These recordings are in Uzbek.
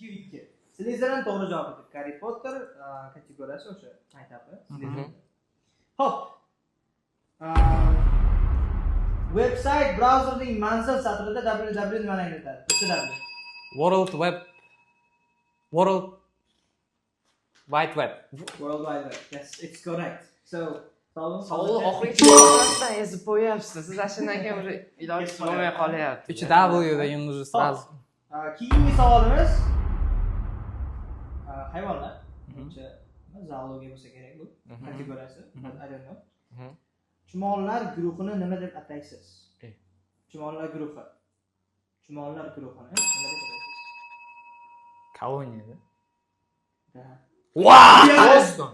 2-2. Slytherin to'g'ri javob edi. Harry Potter kategoriyasi o'sha maktabi. Hop. Website browserning mansab satrida www nimani anglatadi? World Wide Web. World Wide Web. Yes, it's correct. So, savol oxiriga ezib qo'yapsiz. Siz ashundan уже iloji bo'lmay qolyapti. 3W degan уже сразу. Keyingi savolimiz hayvonlar. Birinchi zoologiya bo'lsa kerak bu kategoriyasi. I don't know. Chumollar guruhini nima deb ataysiz? Chumollar guruhi. Chumollar guruhini nima deb ataysiz? Koloniyada. Rostdan.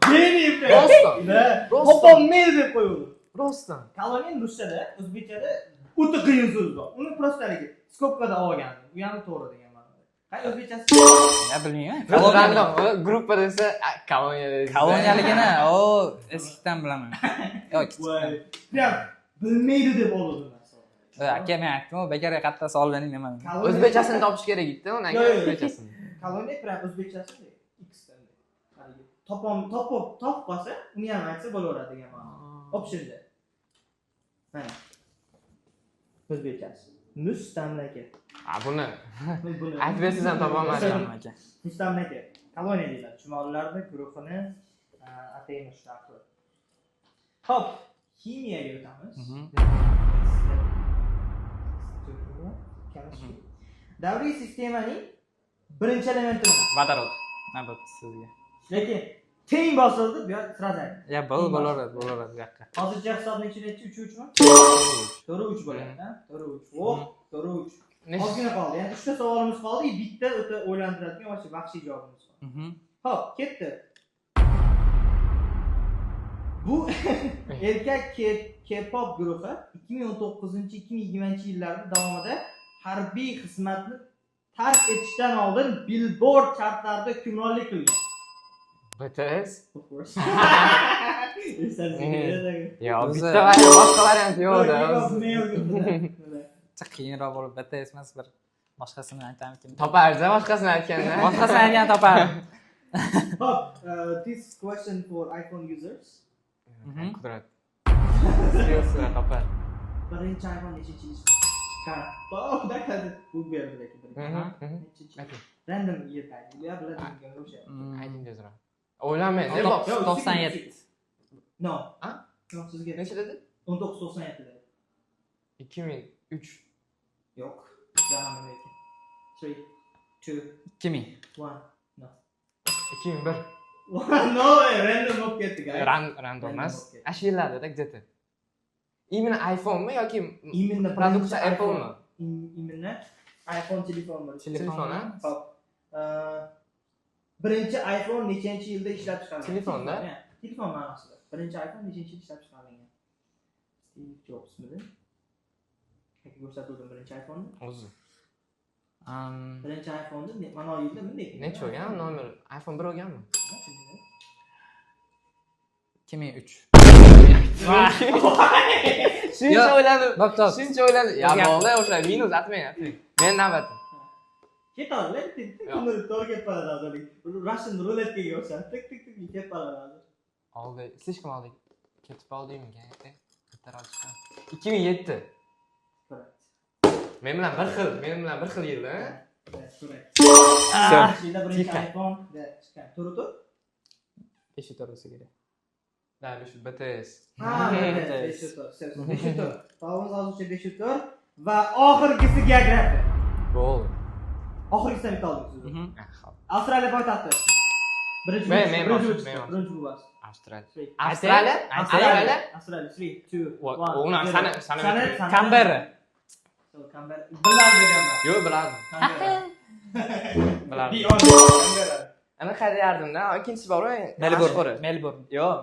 Hopon mel deb qo'yildi. Rostdan. Koloniya ruschada, o'zbekchada o'ta qiyin so'z bor. Uni prostalik skopkada olgandim. U ham to'g'ri degan ma'noda. Qay o'zbekchasi? Ya bilmayman. Random gruppada esa koloniyada. Koloniyaligini o eskidan bilaman. Yo'q. Prям bilmaydi deb oldim. Aka men aytdim, bekorga qatta savol bering demadim. O'zbekchasini topish kerak edi, undan keyin o'zbekchasini. Koloniya prям o'zbekchasi X dan. Top qolsa, uni ham aytsa bo'laveradi degan ma'no. Optionda. Mana. O'zbekchasi. Mustamlaka. Buni aytib bersangiz ham topolmadim aka. Mustamlaka. Koloniya deyiladi. Chumollarning guruhini ataymiz shunaqa. Hop, kimiyaga o'tamiz. Davriy sistemaning birinchi elementi nima? Vodorod. Navbat sizga. Lekin teng bosildi, bu yoq sразу. Ya bo'laveradi bu yoqqa. Hozircha hisobni ichida 3-3 mi? 4-3 bo'lyapti, 4-3. Voh, 4-3. Ozgina qoldi. Ya'ni 3 ta savolimiz qoldi, bitta o'ta o'ylantiradigan va vahshiy javobimiz qoldi. Xo'p, ketdi. Bu erkak K-pop guruhi 2019-2020 davomida harbiy xizmatni tark etishdan oldin Billboard chartlarida hukmronlik qilgan. BTS? Of course. Yo, bitta boshqa variant yo'q-da. Qiyinroq bo'lib BTS emas, bir boshqasini aytamikin. Toparza boshqasini aytganda. Boshqasini aytgan topar. Hop, this question for iPhone users. Qudrat. Siyosat topar. Birinchi iPhone nechinchi yil? Qara. Bo'da qadi. Bu berdi lekin. Random yetadi. Bu ham biladigan o'sha. Ayting tezroq. O'ylamay, 97. No. No, sizga. Necha dedi? 1997 dedi. 2003. Yo'q. Jahannam lekin. 3 2 2000. 1 No. 2001. No, random bo'lib ketdi, guys. Random emas. Ash yillarda где-то. Именно iPhone mi yoki именно produksiya Apple mi? Именно iPhone telefon mi? Telefon, ha? Hop. Birinchi iPhone nechanchi yilda ishlab chiqarilgan? Telefonda? Telefon ma'nosida. Birinchi iPhone nechanchi yilda ishlab chiqarilgan? Steve Jobs midi? Qancha ko'rsatilgan birinchi iPhone? O'zi. Birinchi iPhone'ni mana yilda bunday. Necha bo'lgan? Nomer iPhone 1 bo'lganmi? 2003. Shuncha o'yladim. Bo'pti. Shuncha o'yladim. Ya bo'ldi, o'sha minus atmayapti. Men navbatim. Ketadi, tik to'g'ri ketib qoladi hozir. Russian ruletkaga o'xshab tik ketib qoladi. Oldi, слишком oldi. Ketib qoldingmi? Bitta 2007. Men bilan bir xil yilda, ha? Shunda birinchi iPhone chiqqan. To'g'ri-ku? 5 bo'lsa kerak. Da, shu BTS. Ha, 5 Tavuğumuz hozircha 5 va oxirgisi geografiya. Bo'ldi. Oxirgisidan bitta oldik siz. Avstraliya poytaxti. Birinchi bu bas. Avstraliya? 3 2 1 Uni sana Canberra. Canberra. Biladi deganman. Yo'q, biladim. Biladim. Ana qarayardim-da, ikkinchisi bor-ku. Melbourne. Yo'q.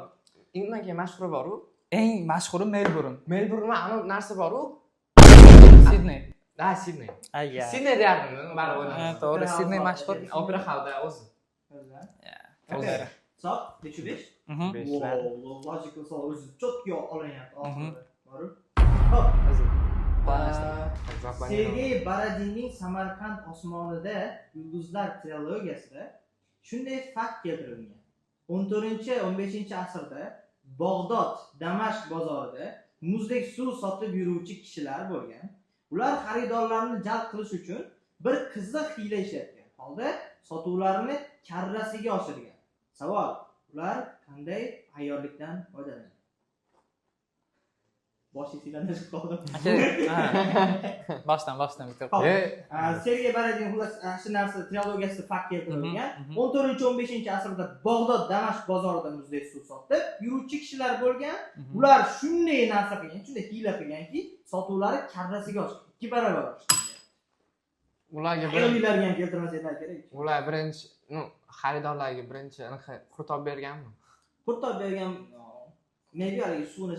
Undan keyin mashhuri bor-ku. Eng mashhuri Melbourne. Melbourne ana narsa bor-ku. Sydney. Ha, Sydney. Ayya. Sydney deyardim, baribir. Ha, to'g'ri, Sydney mashhur. Opera House o'zi. O'zi. Soat 5:05. Wow, logical savol o'zi chotga olinyapti oxirida. Bor. Hop. Sergey Baradinning Samarqand osmonida yulduzlar trilogiyasida shunday fakt keltirilgan. 14-15 asrda Bog'dod, Damashq bozorida muzdek suv sotib yuruvchi kishilar bo'lgan. Ular xaridorlarni jalb qilish uchun bir qiziq hiyla ishlatgan holda sotuvlarini karrasiga oshirgan. Savol: ular qanday ayyorlikdan foydalangan? Boshingizdan chiqib qoldim. Boshdan bitirib. Sergey Baradin shu narsa trilogiyasida fakt keltirilgan. 14-15 asrda Bog'dod, Damashq bozorida muzdek suv sotib yuruvchi kishilar bo'lgan. Ular shunday narsa qilgan, shunday hiyla qilganki, sotuvlari karrasiga oshgan, 2 barobar oshgan. Ularga Ayollarga ham keltirmasanglar kerak. Ular birinchi, xaridorlarga birinchi qurt olib berganmi? Qurt olib bergan maybe haligi suvni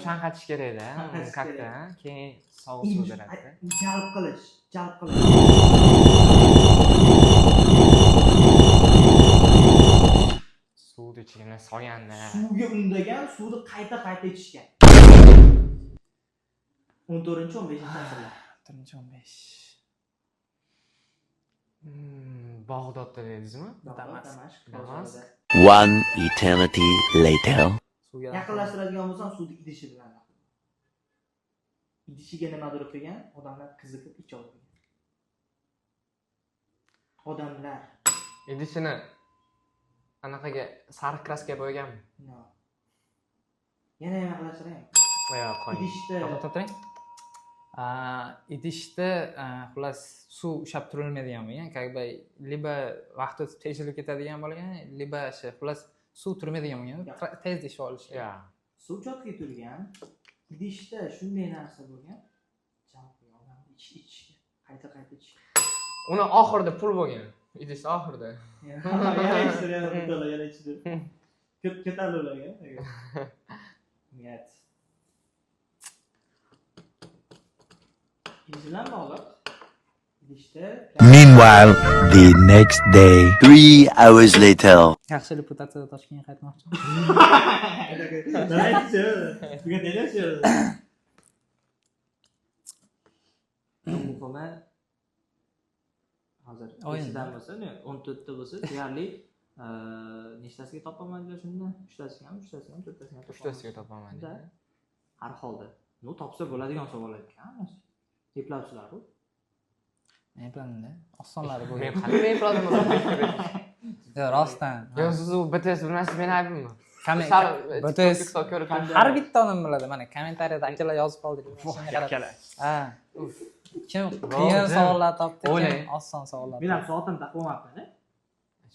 chanqatish kerak-da, katta, keyin sovuq suv beradi. Jalb qilish. Suvni ichiga solganda. Suvga undagan, suvni qayta ichishgan. 14-15 asrlar. 14-15. Bog'dodda dedingizmi? Damashq. One eternity later. Yaqinlashtiradigan bo'lsam suvni idishi bilan. Idishiga nimadir qilgan, odamlar qiziqib ichavergan. Odamlar idishini anaqaga sariq kraska bo'yganmi? No. Yana yaqinlashtiring. Idishda idishda xullas suv ushlab turilmaydigan bo'lgan, как бы liba vaqt o'tib teshilib ketadigan bo'lgan, liba xullas suv turmaydigan bo'lgan, tezda ichib olish. Suv cho'tga turgan, idishda shunday narsa bo'lgan, odam ichishga, qayta ichishga. Uni oxirida pul bo'lgan. Idishda oxirida. Yana ichdi. Ketadi ularga. Niyat. Meanwhile, the next day, 3 hours later. Yaxshi reputatsiyada Toshkentga qaytmoqchiman. Muhimi hozir o'yindan bo'lsa, 14 ta bo'lsa, deyarli nechtasiga topaman deb shunda? 3tasiga ham, 4tasiga ham. 3tasiga topaman dedi. Har holda. Topsa bo'ladigan savol ekan. Eplabsizlar-ku. Eplanda. Osonlari bo'lgan. Men qanday epladim? Rostdan. Yo, siz u BTS bilmaysiz, men aybimmi? BTS har bitta odam biladi. Mana kommentariyada akalar yozib qoldik. Kim qiyin savollar topdi, kim oson savollar. Men ham soatim taqo'mabman-a?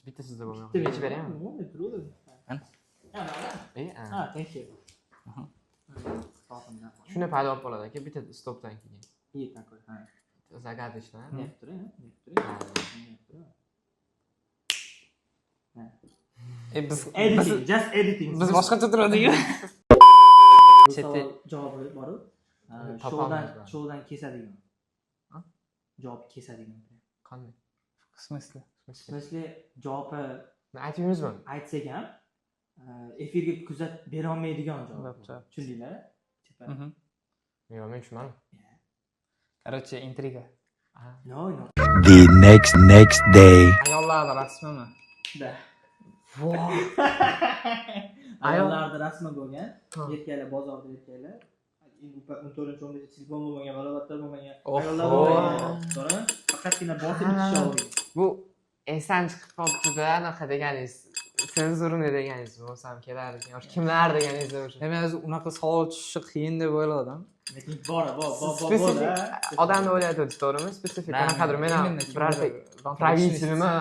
Bitta sizda bo'lmayapti. Yechib beraymi? Thank you. Shuni paydo olib qoladi aka, bitta stopdan keyin. Такой. Загадочно, Biz editing, just editing. Biz boshqacha turadiku. Javobi bor-ku. Showdan kesadigan. Javob kesadigan. Qanday? В смысле? В смысле, javobi aytdingizmi? Aytsak ham, efirga kuzat bera olmaydigan javob. Tushundinglar? Yo'q, men tushunmadim. Короче, intriga. No. The next day. Ayollarda rasmimi? Da. Ayollarda rasmi bo'lgan, erkaklar bozorda erkaklar, 14-15 telefon bo'lmagan, balobatlar bo'lmagan ayollar bo'lgan. Faqatgina botib ichish. Bu esdan chiqib qolibdi-da, anaqa deganingiz. Senzurni deganingiz bo'lsam kelar ekan. Kimlar deganingiz o'sha. Men o'zi unaqa savol tushishi qiyin deb o'yladim. Lekin bor. Odamni o'ylayapti, to'g'rimi? Spesifik qanaqadir men ham birorta pravitelmi,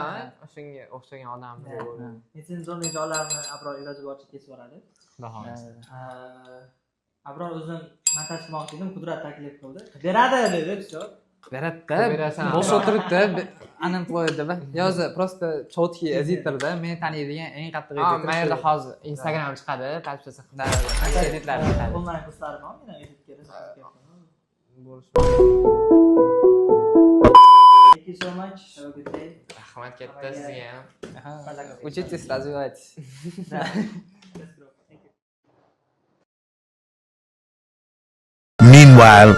o'shanga o'xshagan odamni deb o'yladim. Senzurni joylarni Abror iloji boricha kesib boradi. Xudo xohlasa. Abror o'zim montaj qilmoqchi edim, Qudrat taklif qildi. Beradi dedi, всё. Beradda, bosh o'tiribdi, unemployedda. Yo'zi просто четкий editorda men taniydigan eng qattiq editor. Men yerda hozir Instagram chiqadi, talabchasi editlar chiqadi. Onlayn kurslarim bor, men edit kerak. Thank you so much. Have a good day. Rahmat katta sizga ham. Учитесь развивать. Meanwhile,